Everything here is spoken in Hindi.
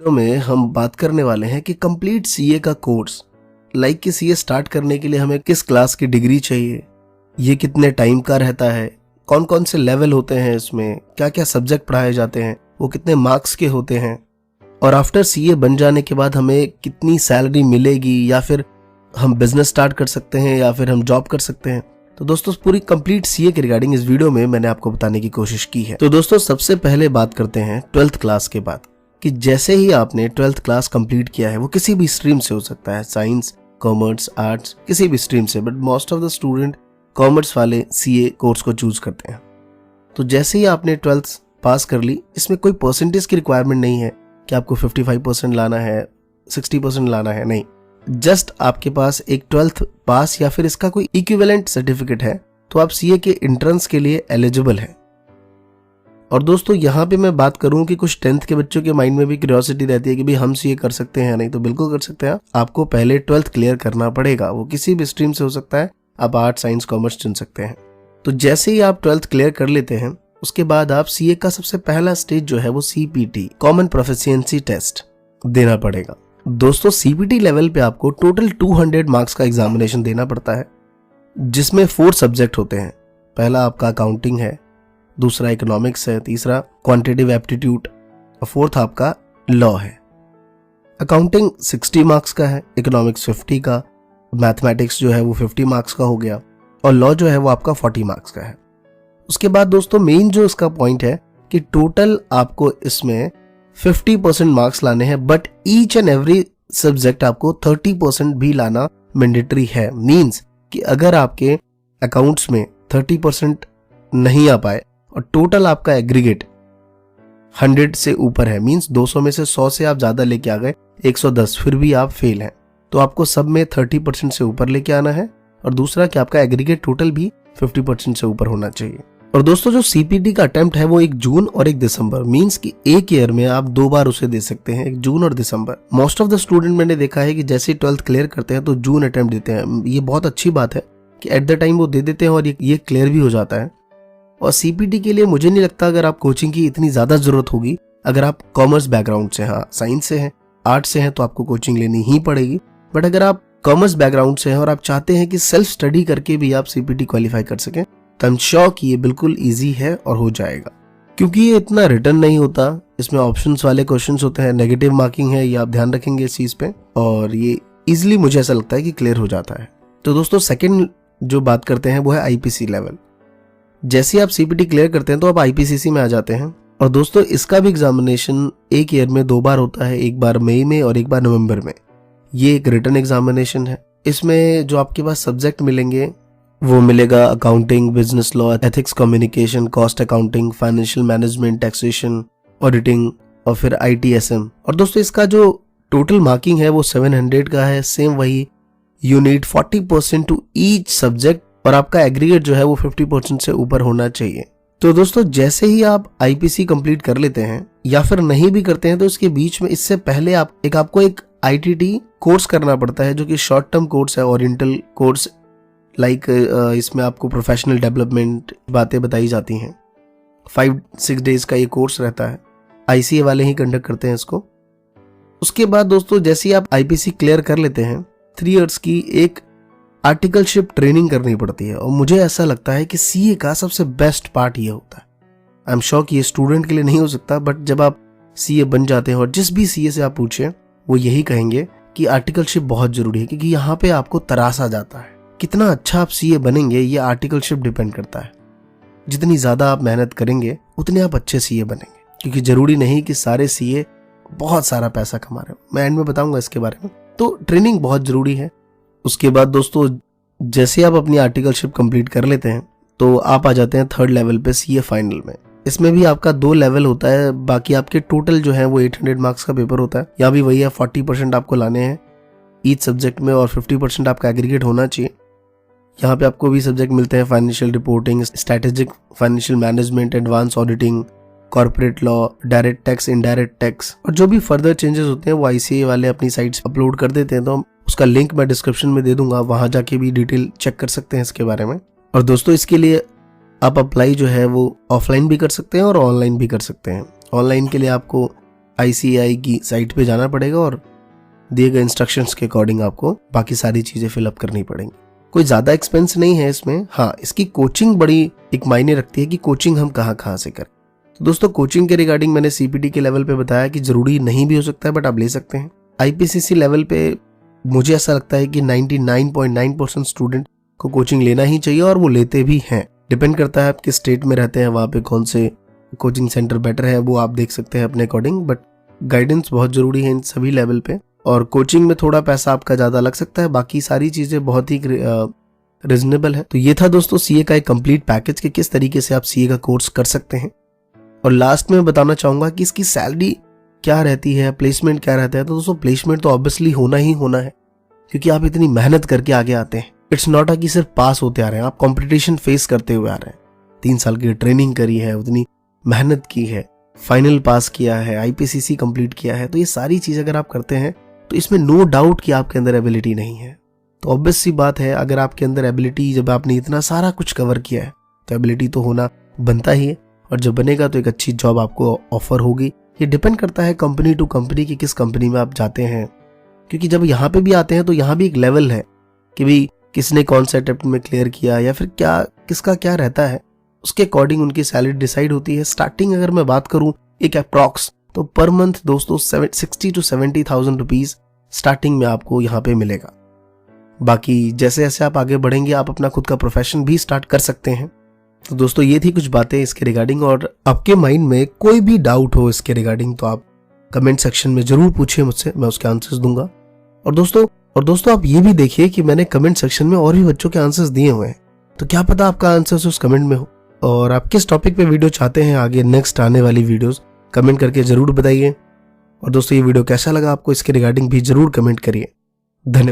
वीडियो में हम बात करने वाले हैं कि कंप्लीट सीए का कोर्स कि सीए स्टार्ट करने के लिए हमें किस क्लास की डिग्री चाहिए, ये कितने टाइम का रहता है, कौन कौन से लेवल होते हैं, इसमें क्या क्या सब्जेक्ट पढ़ाए जाते हैं, वो कितने मार्क्स के होते हैं, और आफ्टर सीए बन जाने के बाद हमें कितनी सैलरी मिलेगी, या फिर हम बिजनेस स्टार्ट कर सकते हैं या फिर हम जॉब कर सकते हैं। तो दोस्तों पूरी कंप्लीट सीए के रिगार्डिंग इस वीडियो में मैंने आपको बताने की कोशिश की है। तो दोस्तों सबसे पहले बात करते हैं 12th क्लास के बाद कि जैसे ही आपने 12th क्लास कंप्लीट किया है, वो किसी भी स्ट्रीम से हो सकता है, साइंस, कॉमर्स, आर्ट्स, किसी भी स्ट्रीम से, but most of the student commerce वाले सीए कोर्स को चूज करते हैं। तो जैसे ही आपने 12th पास कर ली, इसमें कोई परसेंटेज की रिक्वायरमेंट नहीं है कि आपको 55% लाना है, 60% लाना है, नहीं। जस्ट आपके पास एक 12th पास या फिर इसका कोई इक्विवेलेंट सर्टिफिकेट है तो आप सीए के एंट्रेंस के लिए एलिजिबल है। और दोस्तों यहाँ पे मैं बात करूं कि कुछ 10th के बच्चों के माइंड में भी क्यूरियोसिटी रहती है कि भाई हम सीए कर सकते हैं, नहीं तो बिल्कुल कर सकते हैं। आपको पहले 12th क्लियर करना पड़ेगा, वो किसी भी स्ट्रीम से हो सकता है, आप आर्ट, साइंस, कॉमर्स चुन सकते हैं। तो जैसे ही आप 12th क्लियर कर लेते हैं, उसके बाद आप सीए का सबसे पहला स्टेज जो है वो सीपीटी, कॉमन प्रोफिशिएंसी टेस्ट देना पड़ेगा। दोस्तों सीपीटी लेवल पे आपको टोटल 200 मार्क्स का एग्जामिनेशन देना पड़ता है, जिसमें 4 सब्जेक्ट होते हैं। पहला आपका अकाउंटिंग है, दूसरा इकोनॉमिक्स है, तीसरा क्वांटिटेटिव एप्टीट्यूड और फोर्थ आपका लॉ है। अकाउंटिंग 60 मार्क्स का है, इकोनॉमिक्स 50 का, मैथमेटिक्स जो है वो 50 मार्क्स का हो गया, और लॉ जो है वो आपका 40 मार्क्स का है। उसके बाद दोस्तों मेन जो इसका पॉइंट है कि टोटल आपको इसमें 50% मार्क्स लाने हैं, but each and every subject आपको 30% भी लाना मैंडेटरी है। मींस कि अगर आपके अकाउंट्स में 30% नहीं आ पाए और टोटल आपका एग्रीगेट 100 से ऊपर है, मींस 200 में से 100 से आप ज्यादा लेके आ गए, 110, फिर भी आप फेल हैं, तो आपको सब में 30% से ऊपर लेके आना है। और दूसरा कि आपका एग्रीगेट टोटल भी 50% से ऊपर होना चाहिए। और दोस्तों जो सीपीटी का अटेम्प्ट है वो 1 जून और 1 दिसंबर, मींस कि एक ईयर में आप 2 बार उसे दे सकते हैं, 1 जून और दिसंबर। मोस्ट ऑफ द स्टूडेंट मैंने देखा है कि जैसे 12th क्लियर करते हैं तो जून अटेम्प्ट देते हैं। ये बहुत अच्छी बात है कि एट द टाइम वो दे देते हैं और ये क्लियर भी हो जाता है। और सीपीटी के लिए मुझे नहीं लगता अगर आप कोचिंग की इतनी ज्यादा जरूरत होगी। अगर आप कॉमर्स बैकग्राउंड से, हाँ साइंस से हैं, आर्ट्स से हैं, तो आपको कोचिंग लेनी ही पड़ेगी। बट अगर आप कॉमर्स बैकग्राउंड से हैं और आप चाहते हैं कि सेल्फ स्टडी करके भी आप सीपीटी क्वालिफाई कर सकें, तो आई एम श्योर कि ये बिल्कुल इजी है और हो जाएगा। क्योंकि ये इतना रिटर्न नहीं होता, इसमें ऑप्शंस वाले क्वेश्चंस होते हैं, नेगेटिव मार्किंग है, ये आप ध्यान रखेंगे इस चीज पे, और ये इजिली मुझे ऐसा लगता है कि क्लियर हो जाता है। तो दोस्तों सेकंड जो बात करते हैं वो है आईपीसी लेवल। जैसे आप सीपीटी क्लियर करते हैं तो आप आईपीसीसी में आ जाते हैं। और दोस्तों इसका भी एग्जामिनेशन एक ईयर में 2 बार होता है, एक बार मई में और एक बार नवंबर में। ये एक रिटर्न एग्जामिनेशन है। इसमें जो आपके पास सब्जेक्ट मिलेंगे वो मिलेगा accounting, business law, ethics, communication, cost accounting, financial management, taxation, auditing और फिर आईटीएसएम। और दोस्तों इसका जो टोटल मार्किंग है वो 700 का है। सेम वही, you need 40% to each subject, और आपका एग्रीगेट जो है वो 50% से ऊपर होना चाहिए। तो दोस्तों जैसे ही आप आईपीसी कंप्लीट कर लेते हैं या फिर नहीं भी करते हैं, तो इसके बीच में इससे पहले आपको एक आईटीटी कोर्स करना पड़ता है, जो कि शॉर्ट टर्म कोर्स है, ओरिएंटल कोर्स। इसमें आपको प्रोफेशनल डेवलपमेंट बातें बताई जाती हैं। 5-6 डेज का ये कोर्स रहता है, आईसीए वाले ही कंडक्ट करते हैं इसको। उसके बाद दोस्तों जैसे ही आप आईपीसी क्लियर कर लेते हैं, 3 इयर्स की एक आर्टिकलशिप ट्रेनिंग करनी पड़ती है। और मुझे ऐसा लगता है कि सीए का सबसे बेस्ट पार्ट ये होता है। आई एम श्योर कि ये स्टूडेंट के लिए नहीं हो सकता, बट जब आप सीए बन जाते हैं और जिस भी सीए से आप पूछें वो यही कहेंगे कि आर्टिकलशिप बहुत जरूरी है, क्योंकि यहाँ पे आपको तरासा जाता है। कितना अच्छा आप सीए बनेंगे ये आर्टिकलशिप डिपेंड करता है। जितनी ज्यादा आप मेहनत करेंगे उतने आप अच्छे सीए बनेंगे, क्योंकि जरूरी नहीं कि सारे सीए बहुत सारा पैसा कमा रहे हो। मैं एंड में बताऊंगा इसके बारे में। तो ट्रेनिंग बहुत जरूरी है। उसके बाद दोस्तों जैसे आप अपनी आर्टिकलशिप कंप्लीट कर लेते हैं तो आप आ जाते हैं 3rd लेवल पे, सीए फाइनल में। इसमें भी आपका 2 लेवल होता है, बाकी आपके टोटल जो है वो 800 मार्क्स का पेपर होता है। यहाँ भी वही है, 40% आपको लाने हैं ईच सब्जेक्ट में और 50% आपका एग्रीगेट होना चाहिए। यहाँ पे आपको भी सब्जेक्ट मिलते हैं, financial reporting, strategic financial management, advance auditing, corporate law, direct tax, indirect tax, और जो भी फर्दर चेंजेस होते हैं वो आईसीए वाले अपनी साइट्स अपलोड कर देते हैं। तो उसका लिंक मैं डिस्क्रिप्शन में दे दूंगा, वहां जाके भी डिटेल चेक कर सकते हैं इसके बारे में। और दोस्तों इसके लिए आप अप्लाई जो है वो ऑफलाइन भी कर सकते हैं और ऑनलाइन भी कर सकते हैं। ऑनलाइन के लिए आपको ICAI की साइट पे जाना पड़ेगा और दिए गए इंस्ट्रक्शंस के अकॉर्डिंग आपको बाकी सारी चीजें फिलअप करनी पड़ेंगी। कोई ज्यादा एक्सपेंस नहीं है इसमें। हाँ, इसकी कोचिंग बड़ी एक मायने रखती है कि कोचिंग हम कहाँ से करें। तो दोस्तों कोचिंग के रिगार्डिंग मैंने CPT के लेवल पे बताया कि जरूरी नहीं भी हो सकता है, बट आप ले सकते हैं। IPCC लेवल पे मुझे ऐसा लगता है कि 99.9% स्टूडेंट को कोचिंग लेना ही चाहिए और वो लेते भी हैं। डिपेंड करता है आप किस स्टेट में रहते हैं, वहाँ पे कौन से कोचिंग सेंटर बेटर है वो आप देख सकते हैं अपने अकॉर्डिंग, बट गाइडेंस बहुत जरूरी है इन सभी लेवल पे। और कोचिंग में थोड़ा पैसा आपका ज्यादा लग सकता है, बाकी सारी चीजें बहुत ही रिजनेबल है। तो ये था दोस्तों CA का एक कंप्लीट पैकेज कि किस तरीके से आप CA का कोर्स कर सकते हैं। और लास्ट में बताना चाहूंगा कि इसकी सैलरी क्या रहती है, प्लेसमेंट क्या रहता है। तो दोस्तों प्लेसमेंट तो ऑब्वियसली होना ही होना है, क्योंकि आप इतनी मेहनत करके आगे आते हैं। इट्स नॉट कि सिर्फ पास होते आ रहे हैं, आप कंपटीशन फेस करते हुए आ रहे हैं। 3 साल की ट्रेनिंग करी है, उतनी मेहनत की है, फाइनल पास किया है, IPCC कंप्लीट किया है। तो ये सारी चीज अगर आप करते हैं तो इसमें नो डाउट कि आपके अंदर एबिलिटी नहीं है। तो ऑब्वियस सी बात है, अगर आपके अंदर एबिलिटी, जब आपने इतना सारा कुछ कवर किया है तो एबिलिटी तो होना बनता ही है। और जब बनेगा तो एक अच्छी जॉब आपको ऑफर होगी। ये डिपेंड करता है कंपनी टू कंपनी की किस कंपनी में आप जाते हैं, क्योंकि जब यहाँ पे भी आते हैं तो यहाँ भी एक लेवल है कि भाई किसने कौन से अटेम्प्ट में क्लियर किया या फिर क्या किसका क्या रहता है, उसके अकॉर्डिंग उनकी सैलरी डिसाइड होती है। स्टार्टिंग अगर मैं बात करूं एक अप्रॉक्स, तो पर मंथ दोस्तों 60 to 70,000 रुपीज स्टार्टिंग में आपको यहाँ पे मिलेगा। बाकी जैसे जैसे आप आगे बढ़ेंगे आप अपना खुद का प्रोफेशन भी स्टार्ट कर सकते हैं। तो दोस्तों ये थी कुछ बातें इसके रिगार्डिंग, और आपके माइंड में कोई भी डाउट हो इसके रिगार्डिंग तो आप कमेंट सेक्शन में जरूर पूछिए मुझसे, मैं उसके आंसर्स दूंगा। और दोस्तों आप ये भी देखिए कि मैंने कमेंट सेक्शन में और भी बच्चों के आंसर्स दिए हुए हैं, तो क्या पता आपका आंसर्स उस कमेंट में हो। और आप किस टॉपिक पे वीडियो चाहते हैं आगे नेक्स्ट आने वाली वीडियोस, कमेंट करके जरूर बताइए। और दोस्तों ये वीडियो कैसा लगा आपको इसके रिगार्डिंग भी जरूर कमेंट करिए। धन्यवाद।